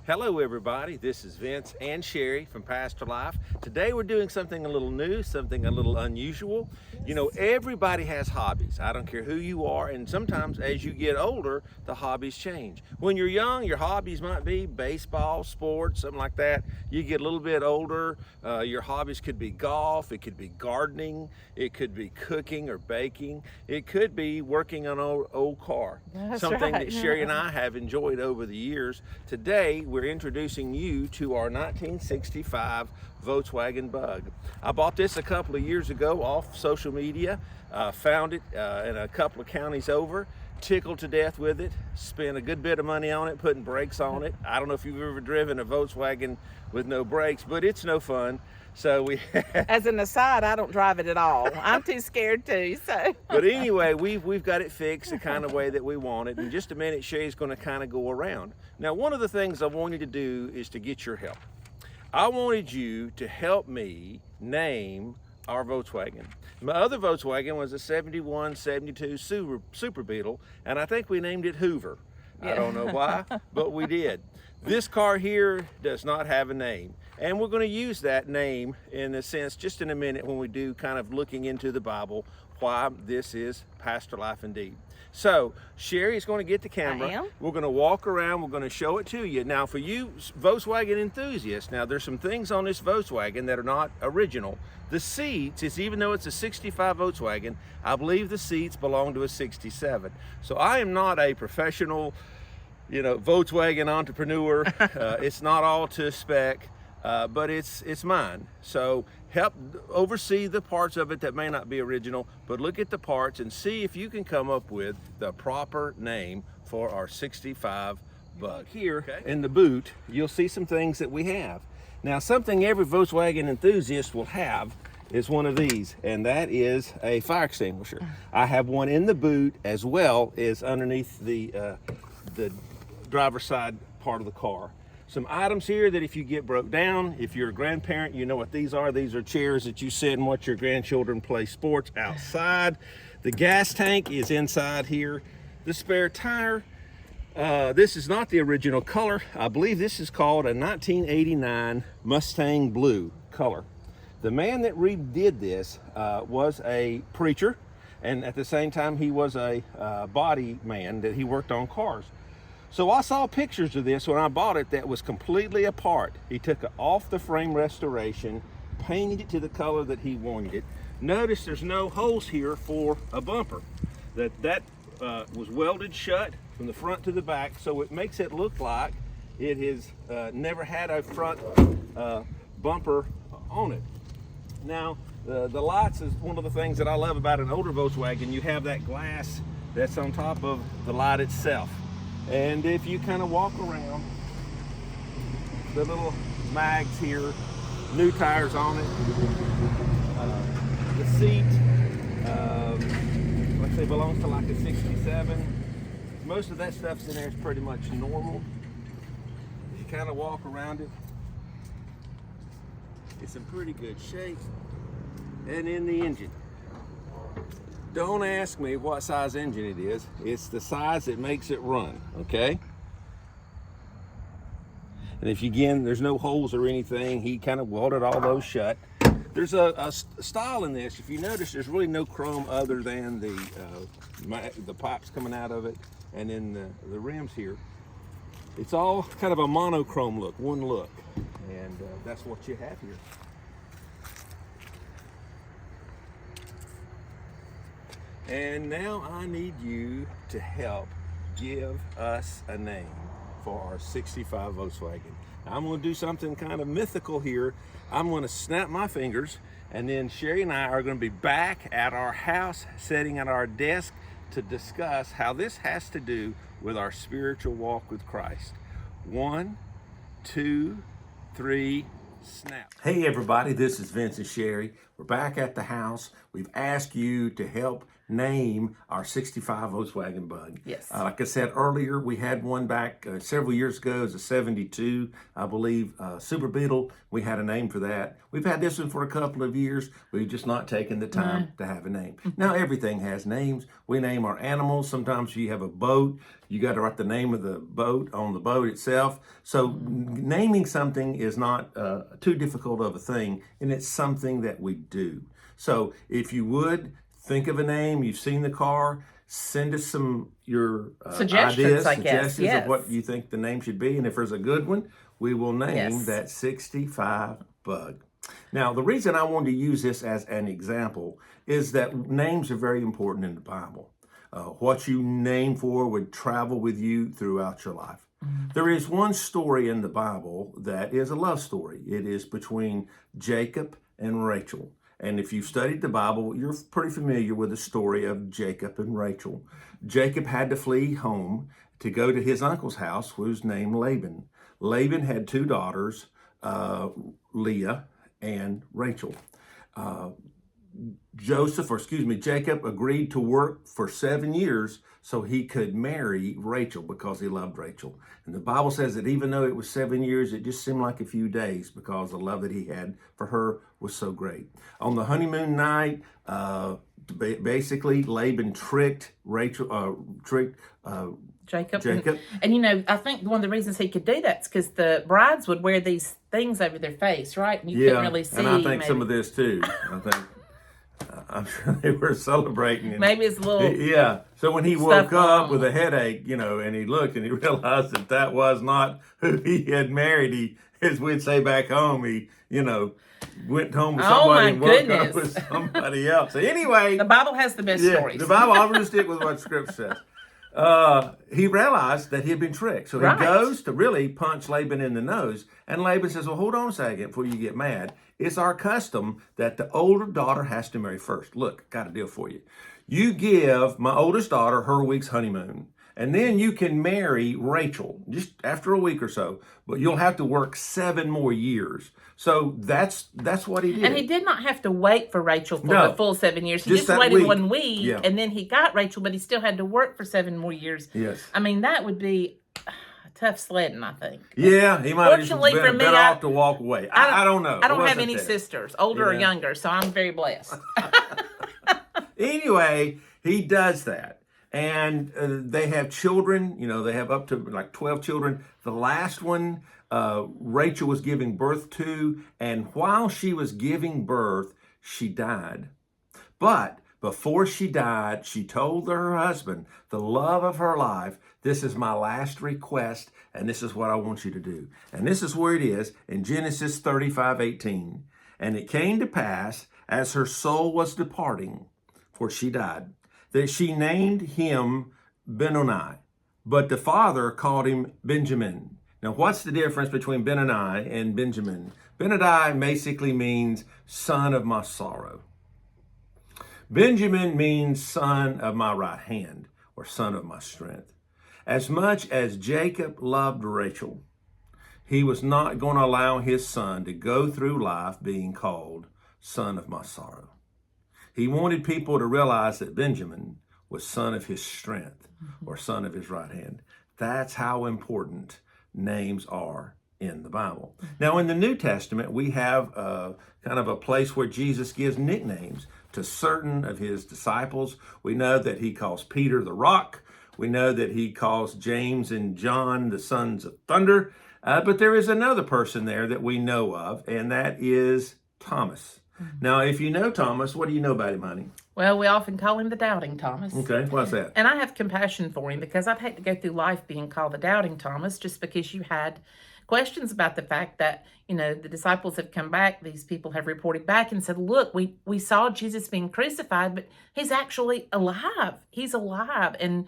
Hello everybody, this is Vince and Sherry from Pastor Life. Today we're doing something a little new, something a little unusual. You know, everybody has hobbies. I don't care who you are, and sometimes as you get older, the hobbies change. When you're young, your hobbies might be baseball, sports, something like that. You get a little bit older, your hobbies could be golf, it could be gardening, it could be cooking or baking, it could be working on an old car. That's Something right. that Sherry and I have enjoyed over the years. Today, we're introducing you to our 1965 Volkswagen Bug. I bought this a couple of years ago off social media, found it in a couple of counties over, tickled to death with it, spent a good bit of money on it, putting brakes on it. I don't know if you've ever driven a Volkswagen with no brakes, but it's no fun. So we As an aside, I don't drive it at all. I'm too scared to. So. But anyway, we've got it fixed the kind of way that we want it. In just a minute, Sherry's going to kind of go around. Now, one of the things I wanted to do is to get your help. I wanted you to help me name our Volkswagen. My other Volkswagen was a 71, 72 Super Beetle, and I think we named it Hoover. I don't know why, but we did. This car here does not have a name, and we're going to use that name in a sense just in a minute when we do kind of looking into the Bible why this is Pastor Life indeed. So Sherry's going to get the camera. We're going to walk around. We're going to show it to you. Now, for you Volkswagen enthusiasts, now there's some things on this Volkswagen that are not original. The seats, even though it's a 65 Volkswagen, I believe the seats belong to a 67. So I am not a professional, Volkswagen entrepreneur. It's not all to spec, but it's mine. So help oversee the parts of it that may not be original, but look at the parts and see if you can come up with the proper name for our 65 Bug. Here in the boot, you'll see some things that we have. Now, something every Volkswagen enthusiast will have is one of these, and that is a fire extinguisher. I have one in the boot as well as underneath the driver's side part of the car. Some items here that if you get broke down, if you're a grandparent, you know what these are. These are chairs that you sit and watch your grandchildren play sports outside. The gas tank is inside here. The spare tire, this is not the original color. I believe this is called a 1989 Mustang Blue color. The man that redid this was a preacher, and at the same time he was a body man that he worked on cars. So I saw pictures of this when I bought it that was completely apart. He took it off the frame restoration, painted it to the color that he wanted it. Notice there's no holes here for a bumper. That was welded shut from the front to the back, so it makes it look like it has never had a front bumper on it. Now, the lights is one of the things that I love about an older Volkswagen. You have that glass that's on top of the light itself. And if you kind of walk around, the little mags here, new tires on it, the seat, let's say belongs to like a 67. Most of that stuff's in there is pretty much normal. If you kind of walk around it, it's in pretty good shape. And in the engine, don't ask me what size engine it is. It's the size that makes it run, okay? And if there's no holes or anything, he kind of welded all those shut. There's a style in this. If you notice, there's really no chrome other than the pipes coming out of it and then the rims here. It's all kind of a monochrome look, one look. And that's what you have here. And now I need you to help give us a name for our 65 Volkswagen. Now I'm going to do something kind of mythical here. I'm going to snap my fingers, and then Sherry and I are going to be back at our house, sitting at our desk to discuss how this has to do with our spiritual walk with Christ. 1, 2, 3, snap. Hey everybody, this is Vince and Sherry. We're back at the house. We've asked you to help name our 65 Volkswagen Bug. Yes. Like I said earlier, we had one back several years ago. It was a 72, I believe, Super Beetle. We had a name for that. We've had this one for a couple of years. We've just not taken the time to have a name. Now, everything has names. We name our animals. Sometimes if you have a boat, you got to write the name of the boat on the boat itself. So naming something is not too difficult of a thing, and it's something that we do. So if you would, think of a name. You've seen the car. Send us your suggestions, ideas, yes. of what you think the name should be. And if there's a good one, we will name that 65 Bug. Now, the reason I wanted to use this as an example is that names are very important in the Bible. What you name for would travel with you throughout your life. There is one story in the Bible that is a love story. It is between Jacob and Rachel. And if you've studied the Bible, you're pretty familiar with the story of Jacob and Rachel. Jacob had to flee home to go to his uncle's house, who was named Laban. Laban had two daughters, Leah and Rachel. Jacob agreed to work for 7 years so he could marry Rachel because he loved Rachel. And the Bible says that even though it was 7 years, it just seemed like a few days because the love that he had for her was so great. On the honeymoon night, basically Laban tricked Jacob. And I think one of the reasons he could do that is because the brides would wear these things over their face, right? And you couldn't really see. And I think some of this too. I'm sure they were celebrating. Maybe it's a little. So when he woke up with a headache, and he looked and he realized that was not who he had married. As we'd say back home, he went home with somebody and woke up with somebody else. So anyway, the Bible has the best stories. The Bible, I'm going to stick with what Scripture says. He realized that he had been tricked. So he goes to really punch Laban in the nose. And Laban says, well, hold on a second before you get mad. It's our custom that the older daughter has to marry first. Look, got a deal for you. You give my oldest daughter her week's honeymoon. And then you can marry Rachel just after a week or so. But you'll have to work 7 more years. So that's what he did. And he did not have to wait for Rachel for the full 7 years. He just waited 1 week, and then he got Rachel, but he still had to work for 7 more years. Yes. I mean, that would be tough sledding, I think. Yeah, he might have just been better off to walk away. I don't know. I don't have any sisters, older or younger, so I'm very blessed. Anyway, he does that. And they have children, they have up to like 12 children. The last one, Rachel was giving birth to, and while she was giving birth, she died. But before she died, she told her husband, the love of her life, this is my last request, and this is what I want you to do. And this is where it is in Genesis 35:18. And it came to pass, as her soul was departing, for she died, that she named him Benoni, but the father called him Benjamin. Now, what's the difference between Benoni and Benjamin? Benoni basically means son of my sorrow. Benjamin means son of my right hand, or son of my strength. As much as Jacob loved Rachel, he was not going to allow his son to go through life being called son of my sorrow. He wanted people to realize that Benjamin was son of his strength, or son of his right hand. That's how important names are in the Bible. Now, in the New Testament, we have kind of a place where Jesus gives nicknames to certain of his disciples. We know that he calls Peter the Rock. We know that he calls James and John the sons of thunder. But there is another person there that we know of, and that is Thomas. Now, if you know Thomas, what do you know about him, honey? Well, we often call him the Doubting Thomas. Okay, what's that? And I have compassion for him because I'd hate to go through life being called the Doubting Thomas just because you had questions about the fact that, the disciples have come back. These people have reported back and said, look, we saw Jesus being crucified, but he's actually alive. He's alive. And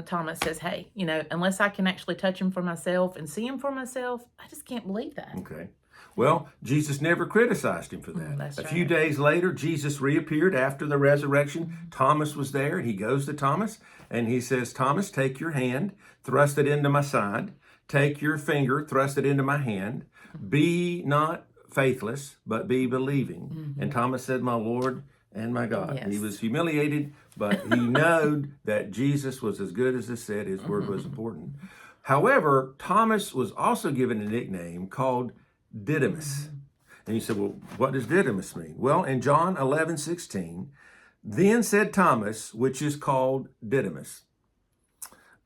Thomas says, hey, unless I can actually touch him for myself and see him for myself, I just can't believe that. Okay. Well, Jesus never criticized him for that. A few days later, Jesus reappeared after the resurrection. Thomas was there, and he goes to Thomas, and he says, Thomas, take your hand, thrust it into my side. Take your finger, thrust it into my hand. Be not faithless, but be believing. Mm-hmm. And Thomas said, my Lord and my God. Yes. He was humiliated, but he knowed that Jesus was as good as it said. His word was important. However, Thomas was also given a nickname called Didymus. And you said, well, what does Didymus mean? Well, in John 11:16, then said Thomas, which is called Didymus,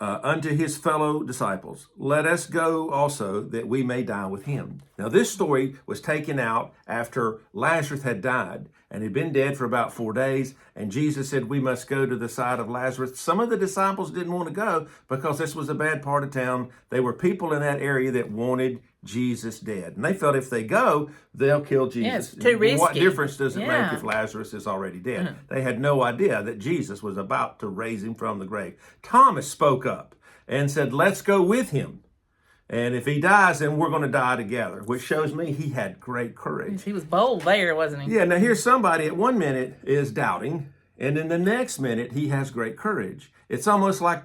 unto his fellow disciples, let us go also that we may die with him. Now this story was taken out after Lazarus had died and had been dead for about 4 days, and Jesus said we must go to the side of Lazarus. Some of the disciples didn't want to go because this was a bad part of town. There were people in that area that wanted Jesus dead, and they felt if they go, they'll kill Jesus. Yeah, it's too risky. What difference does it make Yeah. if Lazarus is already dead? They had no idea that Jesus was about to raise him from the grave. Thomas spoke up and said, let's go with him. And if he dies, then we're going to die together, which shows me he had great courage. He was bold there, wasn't he? Yeah, now here's somebody at 1 minute is doubting, and in the next minute, he has great courage. It's almost like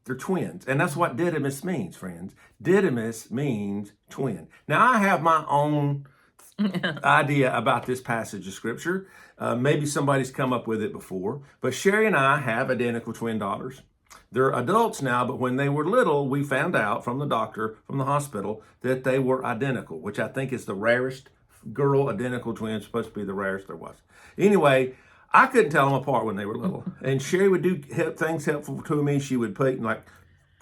they're twins. And that's what Didymus means, friends. Didymus means twin. Now, I have my own idea about this passage of Scripture. Maybe somebody's come up with it before. But Sherry and I have identical twin daughters. They're adults now, but when they were little, we found out from the doctor, from the hospital, that they were identical, which I think is the rarest. Girl identical twins, supposed to be the rarest there was. Anyway, I couldn't tell them apart when they were little. And Sherry would do things helpful to me. She would put like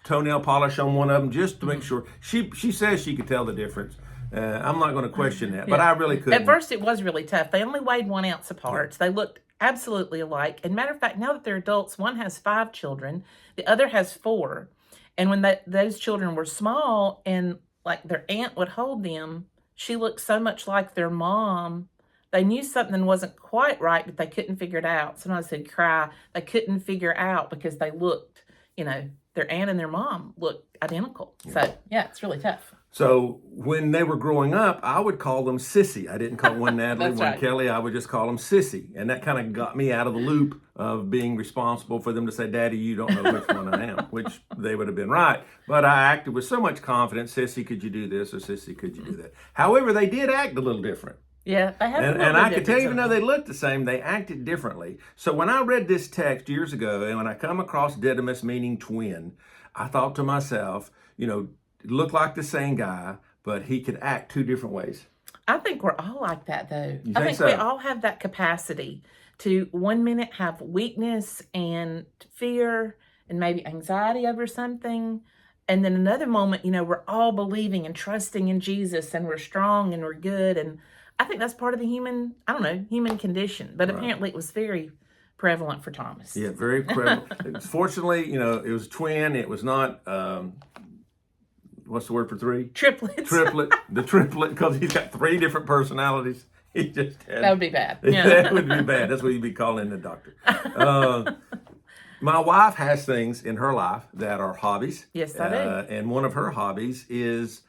toenail polish on one of them just to make sure. She says she could tell the difference. I'm not going to question that, but I really couldn't. At first, it was really tough. They only weighed 1 ounce apart. They looked absolutely alike. And matter of fact, now that they're adults, one has 5 children, the other has 4. And when those children were small and like their aunt would hold them, she looked so much like their mom. They knew something wasn't quite right, but they couldn't figure it out. Sometimes they'd cry. They couldn't figure out because they looked, their aunt and their mom looked identical. Yeah. So, yeah, it's really tough. So when they were growing up, I would call them Sissy. I didn't call one Natalie, one right. Kelly. I would just call them Sissy. And that kind of got me out of the loop of being responsible for them to say, Daddy, you don't know which one I am, which they would have been right. But I acted with so much confidence, Sissy, could you do this? Or Sissy, could you do that? However, they did act a little different. Yeah, they have. And I can tell you, even though they looked the same, they acted differently. So when I read this text years ago, and when I come across Didymus meaning twin, I thought to myself, looked like the same guy, but he could act 2 different ways. I think we're all like that, though. You I think so? we all have that capacity to 1 minute have weakness and fear and maybe anxiety over something. And then another moment, we're all believing and trusting in Jesus and we're strong and we're good. And I think that's part of the human condition. But apparently it was very prevalent for Thomas. Yeah, very prevalent. Fortunately, it was twin. It was not, what's the word for 3? Triplets. The triplet, because he's got 3 different personalities. He just had. That would be bad. Yeah. That would be bad. That's what you'd be calling the doctor. My wife has things in her life that are hobbies. Yes, I do. And one of her hobbies is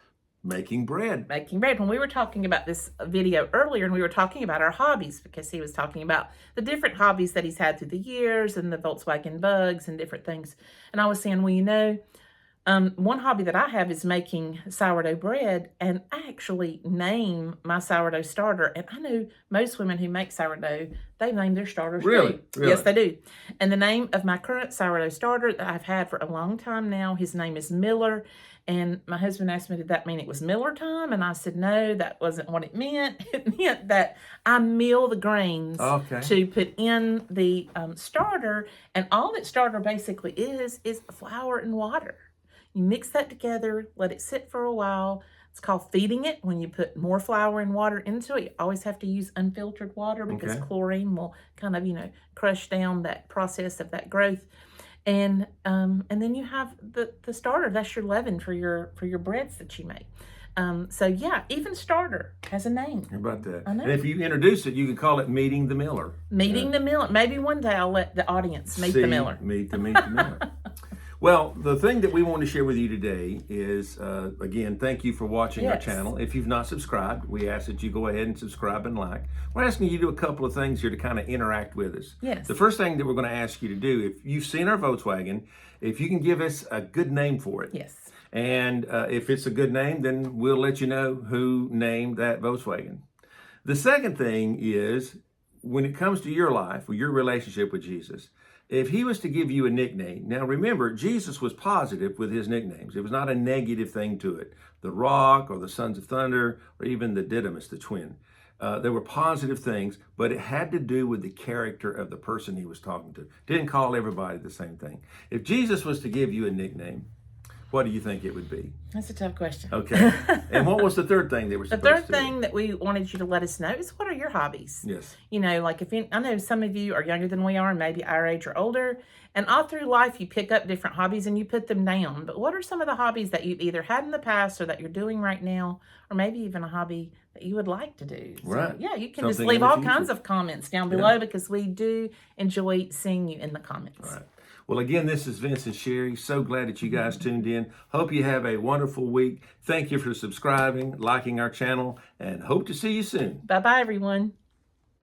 making bread. When we were talking about this video earlier, and we were talking about our hobbies, because he was talking about the different hobbies that he's had through the years and the Volkswagen bugs and different things. And I was saying, one hobby that I have is making sourdough bread, and I actually name my sourdough starter. And I know most women who make sourdough, they name their starters. Really? Too. Yes, they do. And the name of my current sourdough starter that I've had for a long time now, his name is Miller. And my husband asked me, did that mean it was Miller time? And I said, no, that wasn't what it meant. It meant that I mill the grains to put in the starter. And all that starter basically is flour and water. You mix that together, let it sit for a while. It's called feeding it. When you put more flour and water into it, you always have to use unfiltered water because chlorine will kind of, crush down that process of that growth. And then you have the starter. That's your leaven for your breads that you make. So yeah, even starter has a name. How about that? I know. And if you introduce it, you can call it Meeting the Miller. Meeting the Miller. Maybe one day I'll let the audience meet the Miller. Meet the Miller. Well, the thing that we want to share with you today is, again, thank you for watching our channel. If you've not subscribed, we ask that you go ahead and subscribe and like. We're asking you to do a couple of things here to kind of interact with us. Yes. The first thing that we're going to ask you to do, if you've seen our Volkswagen, if you can give us a good name for it. Yes. And if it's a good name, then we'll let you know who named that Volkswagen. The second thing is, when it comes to your life or your relationship with Jesus, if he was to give you a nickname, now remember, Jesus was positive with his nicknames. It was not a negative thing to it. The Rock or the Sons of Thunder or even the Didymus, the twin. There were positive things, but it had to do with the character of the person he was talking to. Didn't call everybody the same thing. If Jesus was to give you a nickname, what do you think it would be? That's a tough question. Okay. And what was the third thing they were supposed to do? The third thing that we wanted you to let us know is, what are your hobbies? Yes. You know, like I know some of you are younger than we are, and maybe our age or older, and all through life you pick up different hobbies and you put them down. But what are some of the hobbies that you've either had in the past or that you're doing right now, or maybe even a hobby that you would like to do? So, right. yeah, you can Something just in leave the all future. kinds of comments down below, because we do enjoy seeing you in the comments. All right. Well, again, this is Vince and Sherry. So glad that you guys tuned in. Hope you have a wonderful week. Thank you for subscribing, liking our channel, and hope to see you soon. Bye-bye, everyone.